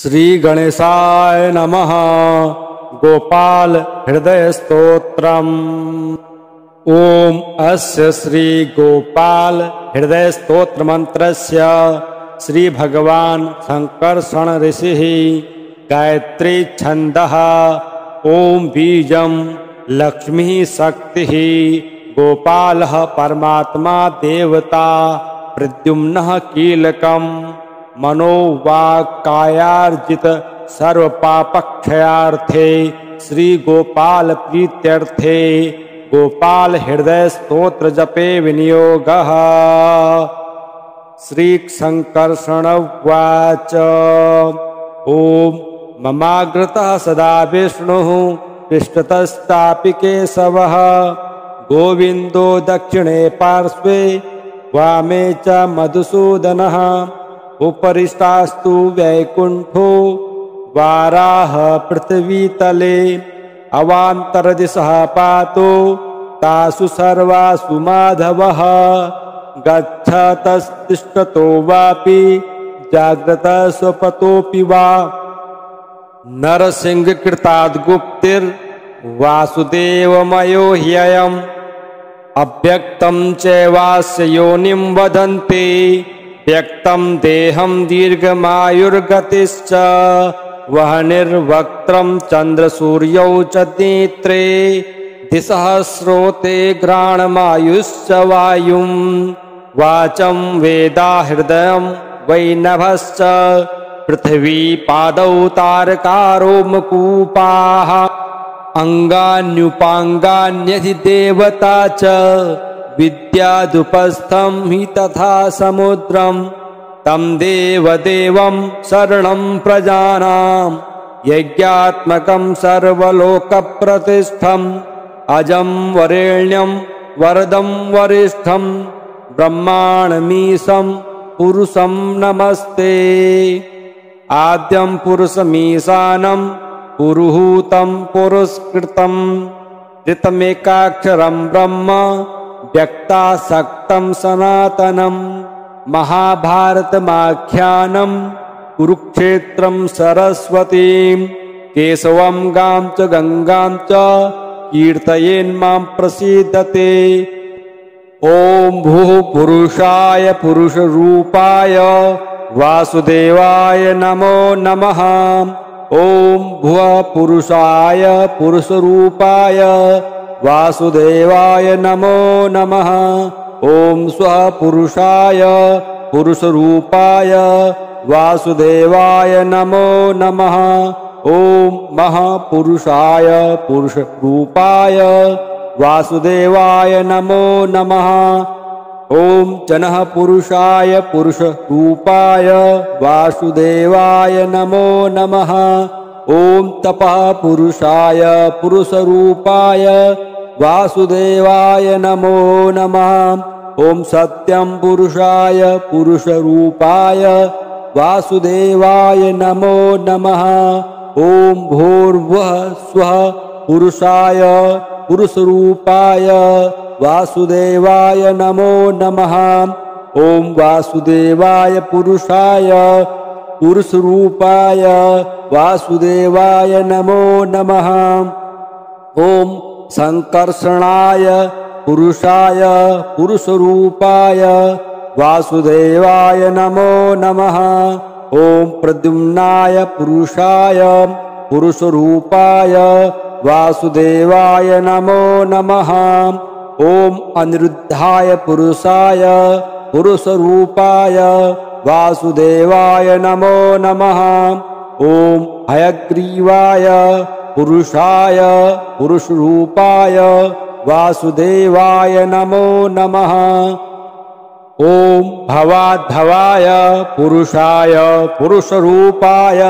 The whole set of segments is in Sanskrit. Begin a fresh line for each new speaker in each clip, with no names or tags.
श्री गणेशाय नमः। गोपाल हृदय स्तोत्रम्। ओम अस्य श्री गोपाल हृदय स्तोत्र मंत्रस्य श्री भगवान संकर्षण ऋषिः गायत्री छन्दः। ओम बीजं लक्ष्मी शक्तिः गोपालः परमात्मा देवता प्रद्युम्नः कीलकम् मनोवाक्कायार्जित सर्वपापक्षयार्थे श्री गोपाल प्रीत्यर्थे गोपाल हृदय स्तोत्र जपे विनियोगः। श्री संकर्षण उवाच। ओम ममाग्रतः सदा विष्णुः पृष्ठतस्तापि केशवः गोविंदो दक्षिणे पार्श्वे वामे च मधुसूदनः उपरिष्टास्तु वैकुंठो वाराह पृथ्वीतले अवान्तरदिशः पातो तासु सर्वासु माधवः गच्छतस्तिष्ठतो वापि जाग्रतः स्वपतोऽपि वा नरसिंहकृताद्गुप्तिर्वासुदेवमयो ह्ययम् अव्यक्तं चैवास्य योनिं वदन्ति व्यक्तं देहं दीर्घमायुर्गतिश्च वह्निर्वक्त्रं चन्द्रसूर्यौ च नेत्रे दिशः स्रोते घ्राणमायुश्च वायुं वाचं वेदा हृदयं वै नभश्च पृथिवी पादौ तारकारो मकूपाः अंगान्युपांगान्यधिदेवता च विद्यादुपस्थं हि तथा समुद्रं तं देवदेवं शरणं प्रजानां यज्ञात्मकं सर्वलोकप्रतिष्ठम् अजं वरेण्यं वरदं वरिष्ठं ब्रह्माणमीशं पुरुषं नमस्ते। आद्यं पुरुषमीशानं पुरुहूतं पुरस्कृतं ऋतमेकाक्षरं ब्रह्म व्यक्तासक्तं सनातनं महाभारतमाख्यानं कुरुक्षेत्रं सरस्वतीं केशवं गां च गंगां च कीर्तयेन्मां प्रसीदते। ओम भूः पुरुषाय पुरुषरूपाय वासुदेवाय नमो नमः। ओम भुवः पुरुषाय पुरुषरूपाय वासुदेवाय नमो नमः। ओम स्वः पुरुषाय पुरुषरूपाय वासुदेवाय नमो नमः। ओम महापुरुषाय पुरुषरूपाय वासुदेवाय नमो नमः। ओम जनः पुरुषाय पुरुषरूपाय वासुदेवाय नमो नमः। ओम तपः पुरुषाय पुरुषरूपाय वासुदेवाय नमो नमः। ओम सत्यं पुरुषाय पुरुषरूपाय वासुदेवाय नमो नमः। ओम भूर्भुवः स्वः पुरुषाय पुरुषरूपाय वासुदेवाय नमो नमः। ओम वासुदेवाय पुरुषाय पुरुषरूपाय वासुदेवाय नमो नमः। ओम संकर्षणाय पुरुषाय पुरुषरूपाय वासुदेवाय नमो नमः। ओम प्रद्युम्नाय पुरुषाय पुरुषरूपाय वासुदेवाय नमो नमः। ओम अनिरुद्धाय पुरुषाय पुरुषरूपाय वासुदेवाय नमो नमः। ओम हयग्रीवाय पुरुषाय पुरुषरूपाय वासुदेवाय नमो नमः। ओम भवाद्भवाय पुरुषाय पुरुषरूपाय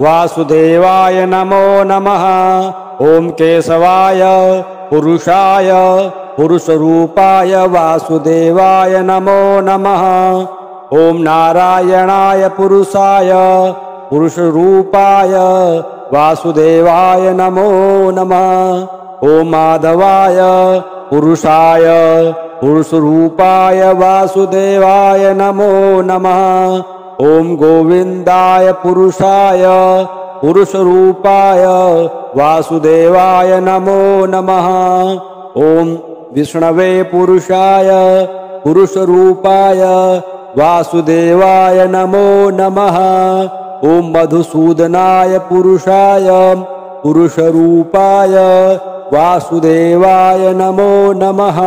वासुदेवाय नमो नमः। ओम केशवाय पुरुषाय पुरुषरूपाय वासुदेवाय नमो नमः। ओम नारायणाय पुरुषाय पुरुषरूपाय वासुदेवाय नमो नमः। ओम माधवाय पुरुषाय पुरुषरूपाय वासुदेवाय नमो नमः। ॐ गोविन्दाय पुरुषाय पुरुषरूपाय वासुदेवाय नमो नमः। ॐ विष्णवे पुरुषाय पुरुषरूपाय वासुदेवाय नमो नमः। ॐ मधुसूदनाय पुरुषाय पुरुषरूपाय वासुदेवाय नमो नमः।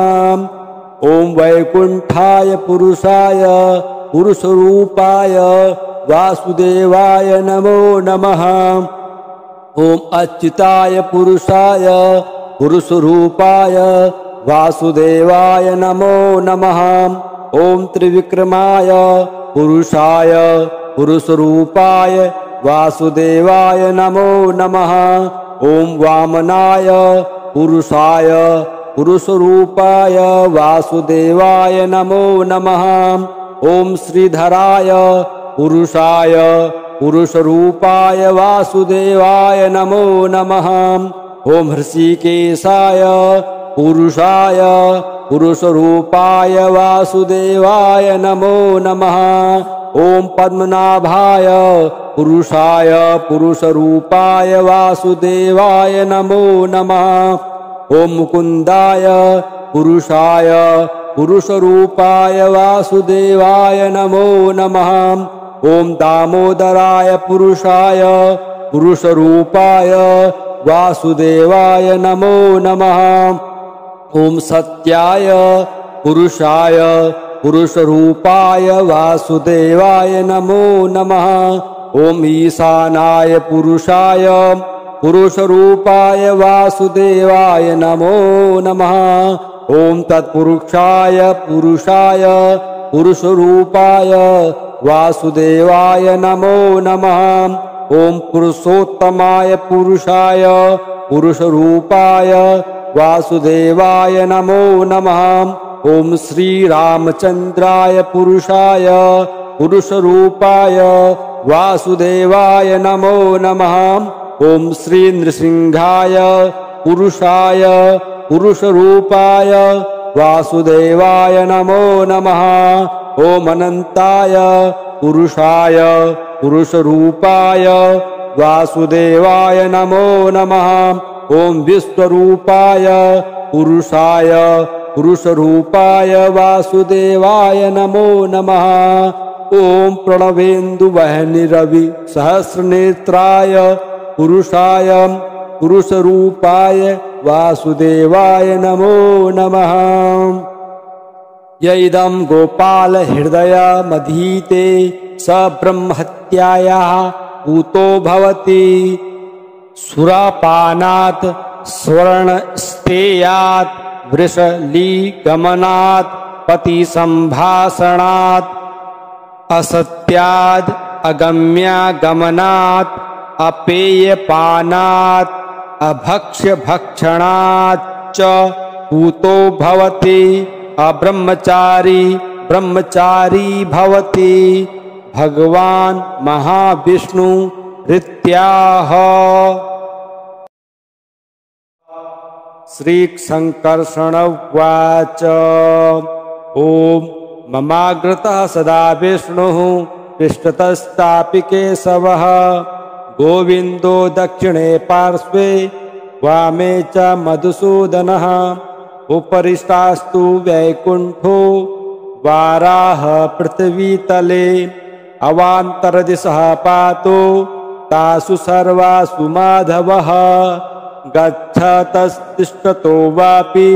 ॐ वैकुण्ठाय पुरुषाय पुरुषरूपाय वासुदेवाय नमो नमः। ॐ अच्युताय पुरुषाय पुरुषरूपाय वासुदेवाय नमो नमः। ॐ त्रिविक्रमाय पुरुषाय पुरुषरूपाय वासुदेवाय नमो नमः। ॐ वामनाय पुरुषाय पुरुषरूपाय वासुदेवाय नमो नमः। ॐ श्रीधराय पुरुषाय पुरुषरूपाय वासुदेवाय नमो नमः। ॐ हृषीकेशाय पुरुषाय पुरुषरूपाय वासुदेवाय नमो नमः। ॐ पद्मनाभाय पुरुषाय पुरुषरूपाय वासुदेवाय नमो नमः। ॐ मुकुन्दाय पुरुषाय पुरुषरूपाय वासुदेवाय नमो नमः। ॐ दामोदराय पुरुषाय पुरुषरूपाय वासुदेवाय नमो नमः। ॐ सत्याय पुरुषाय पुरुषरूपाय वासुदेवाय नमो नमः। ॐ ईशानाय पुरुषाय पुरुषरूपाय वासुदेवाय नमो नमः। ॐ तत्पुरुषाय पुरुषाय पुरुषरूपाय वासुदेवाय नमो नमः। ॐ पुरुषोत्तमाय पुरुषाय पुरुषरूपाय वासुदेवाय नमो नमः। ॐ श्रीरामचन्द्राय पुरुषाय पुरुषरूपाय वासुदेवाय नमो नमः। ॐ श्रीनृसिंहाय पुरुषाय पुरुषरूपाय वासुदेवाय नमो नमः। ॐ अनन्ताय पुरुषाय पुरुषरूपाय वासुदेवाय नमो नमः। ॐ विश्वरूपाय पुरुषाय पुरुषरूपाय वासुदेवाय नमो नमः। ॐ प्रणवेन्दुवह्निरवि सहस्रनेत्राय पुरुषाय पुरुषरूपाय वासुदेवाय नमो नमः। य इदं गोपालहृदयमधीते स ब्रह्महत्यायाः पूतो भवति। सुरापानात् स्वर्णस्तेयात् वृषलीगमनात् पतिसम्भाषणात् असत्याद् अगम्यागमनात् अपेयपानात् अभक्ष्यभक्षणात् च पूतो भवति। अब्रह्मचारी ब्रह्मचारी भवति। भगवान् महाविष्णु रीत्याह। श्रीसङ्कर्षण उवाच ॐ ममाग्रतः सदा विष्णुः पृष्ठतस्तापि केशवः। गोविन्दो दक्षिणे पार्श्वे वामे च मधुसूदनः। उपरिष्टास्तु वैकुण्ठो वाराह पृथ्वीतले। अवान्तरदिशः पातो तासु सर्वासु माधवः। गच्छतस्तिष्ठतो वापि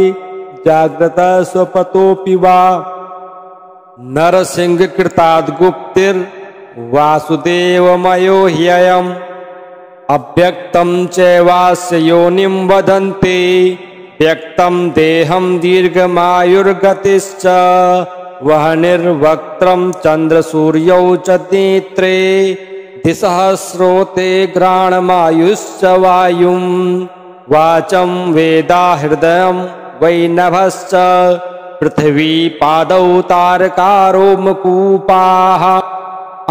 जाग्रतः स्वपतोऽपि वा। नरसिंहकृताद्गुप्तिर्वासुदेवमयो ह्ययम्। अव्यक्तं चैवास्य योनिं वदन्ति। व्यक्तं देहं दीर्घमायुर्गतिश्च। वह्निर्वक्त्रं चन्द्रसूर्यौ च नेत्रे। दिशः स्रोते घ्राणमायुश्च वायुं। वाचं वेदा हृदयं वै नभश्च। पृथ्वी पादौ तारकारो मकूपाः।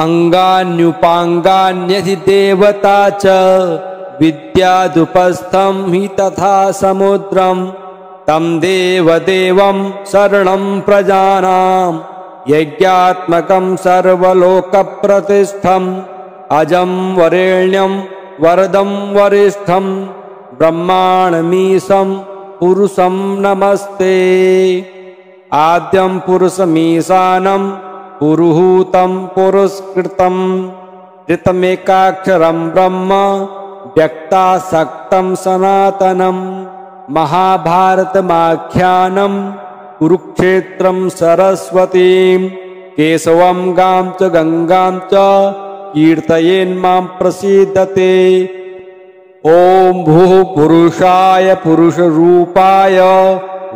अङ्गान्युपाङ्गान्यधिदेवता च। विद्यादुपस्थं हि तथा समुद्रं। तं देवदेवं शरणं प्रजानां। यज्ञात्मकं सर्वलोकप्रतिष्ठम् अजं वरेण्यं वरदं वरिष्ठं ब्रह्माणमीशं पुरुषं नमस्ते। आद्यं पुरुषमीशानं पुरुहूतं पुरस्कृतं ऋतमेकाक्षरं ब्रह्म व्यक्तासक्तं सनातनं महाभारतमाख्यानं कुरुक्षेत्रं सरस्वतीं केशवं गां च गंगां च कीर्तयेन्मां प्रसीदते। ॐ भूः पुरुषाय पुरुषरूपाय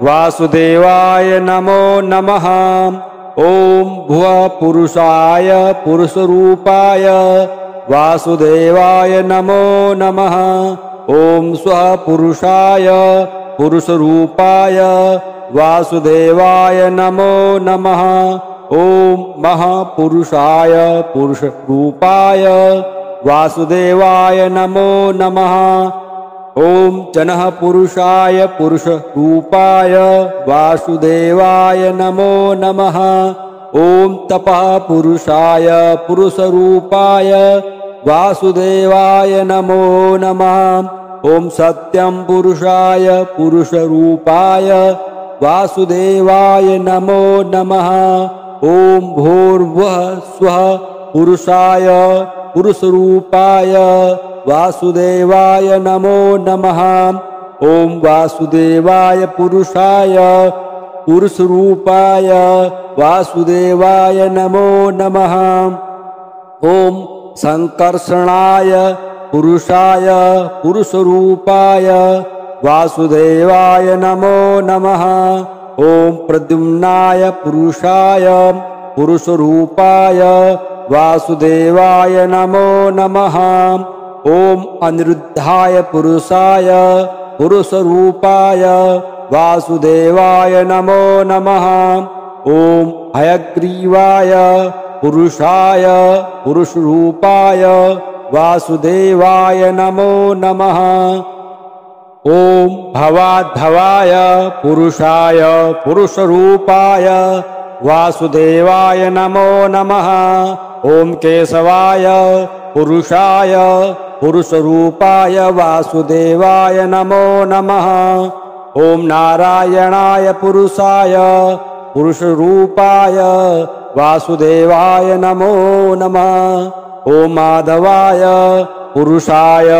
वासुदेवाय नमो नमः। ॐ भुवः पुरुषाय पुरुषरूपाय वासुदेवाय नमो नमः। ॐ स्वः पुरुषाय पुरुषरूपाय वासुदेवाय नमो नमः। ॐ महापुरुषाय पुरुषरूपाय वासुदेवाय नमो नमः। ॐ जनः पुरुषाय पुरुषरूपाय वासुदेवाय नमो नमः। ॐ तपः पुरुषाय पुरुषरूपाय वासुदेवाय नमो नमः। ॐ सत्यं पुरुषाय पुरुषरूपाय वासुदेवाय नमो नमः। ॐ भूर्भुवः स्वः पुरुषाय पुरुषरूपाय वासुदेवाय नमो नमः। ॐ वासुदेवाय पुरुषाय पुरुषरूपाय वासुदेवाय नमो नमः। ॐ संकर्षणाय पुरुषाय पुरुषरूपाय वासुदेवाय नमो नमः। ॐ प्रद्युम्नाय पुरुषाय पुरुषरूपाय वासुदेवाय नमो नमः। ॐ अनिरुद्धाय पुरुषाय पुरुषरूपाय वासुदेवाय नमो नमः। ॐ हयग्रीवाय पुरुषाय पुरुषरूपाय वासुदेवाय नमो नमः। ॐ भवाद्भवाय पुरुषाय पुरुषरूपाय वासुदेवाय नमो नमः। ॐ केशवाय पुरुषाय पुरुषरूपाय वासुदेवाय नमो नमः। ॐ नारायणाय पुरुषाय पुरुषरूपाय वासुदेवाय नमो नमः। ॐ माधवाय पुरुषाय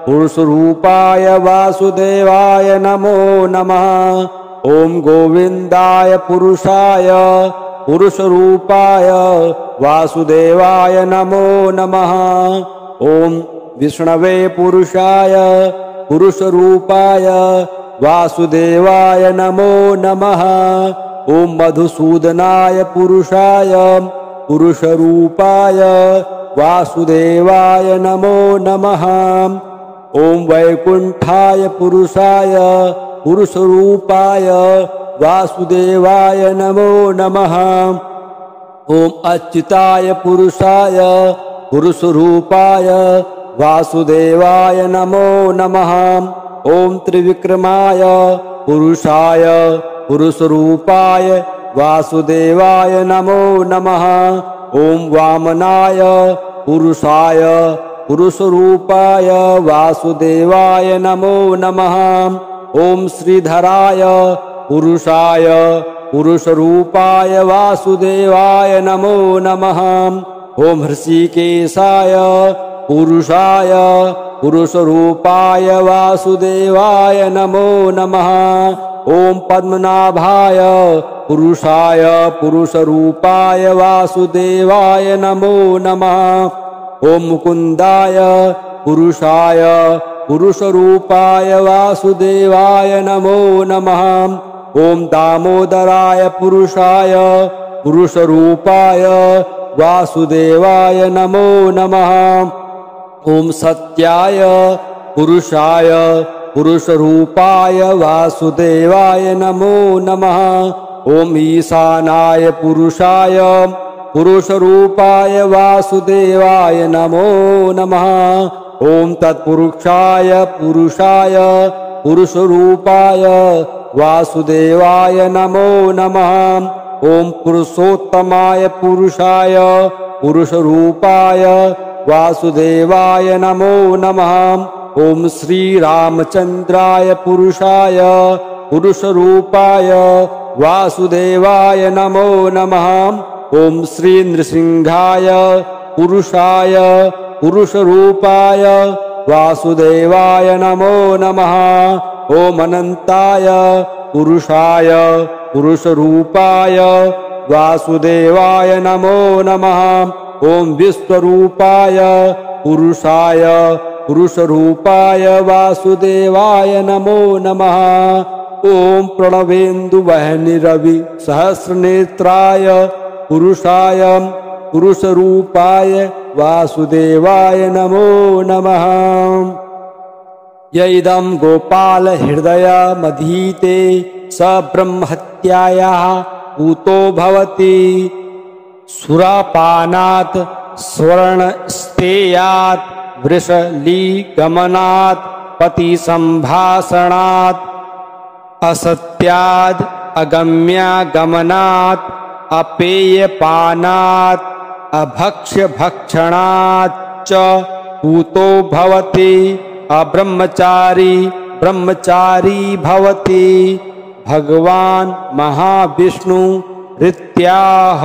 पुरुषरूपाय वासुदेवाय नमो नमः। ॐ गोविन्दाय पुरुषाय पुरुषरूपाय वासुदेवाय नमो नमः। ॐ विष्णवे पुरुषाय पुरुषरूपाय वासुदेवाय नमो नमः। ॐ मधुसूदनाय पुरुषाय पुरुषरूपाय वासुदेवाय नमो नमः। ॐ वैकुण्ठाय पुरुषाय पुरुषरूपाय वासुदेवाय नमो नमः। ॐ अच्युताय पुरुषाय पुरुषरूपाय वासुदेवाय नमो नमः। ॐ त्रिविक्रमाय पुरुषाय पुरुषरूपाय वासुदेवाय नमो नमः। ॐ वामनाय पुरुषाय पुरुषरूपाय वासुदेवाय नमो नमः। ॐ श्रीधराय पुरुषाय पुरुषरूपाय वासुदेवाय नमो नमः। ॐ हृषीकेशाय पुरुषाय पुरुषरूपाय वासुदेवाय नमो नमः। ॐ पद्मनाभाय पुरुषाय पुरुषरूपाय वासुदेवाय नमो नमः। ॐ मुकुन्दाय पुरुषाय पुरुषरूपाय वासुदेवाय नमो नमः। ॐ दामोदराय पुरुषाय पुरुषरूपाय वासुदेवाय नमो नमः। ॐ सत्याय पुरुषाय पुरुषरूपाय वासुदेवाय नमो नमः। ॐ ईशानाय पुरुषाय पुरुषरूपाय वासुदेवाय नमो नमः। ॐ तत्पुरुषाय पुरुषाय पुरुषरूपाय वासुदेवाय नमो नमः। ओम पुरुषोत्तमाय पुरुषाय पुरुषरूपाय वासुदेवाय नमो नमः। ओम श्री रामचंद्राय पुरुषाय पुरुषरूपाय वासुदेवाय नमो नमः। ओम श्री नृसिंहाय पुरुषाय पुरुषरूपाय वासुदेवाय नमो नमः। ओम अनंताय पुरुषाय पुरुषरूपाय वासुदेवाय नमो नमः। ओम विश्वरूपाय पुरुषाय पुरुषरूपाय वासुदेवाय नमो नमः। ओम प्रणवेन्दु वहनि रवि सहस्रनेत्राय पुरुषाय पुरुषरूपाय वासुदेवाय नमो नमः। यइदं गोपाल हृदय मधीते स ब्रह्महत्यायाः पूतो भवति। सुरापानात् स्वर्णस्तेयात् वृषलीगमनात् पतिसंभाषणात् असत्याद् अगम्यागमनात् अपेयपानात् अभक्ष्यभक्षणात् च पूतो भवति। अब्रह्मचारी ब्रह्मचारी भवति। भगवान महाविष्णु रीत्याह।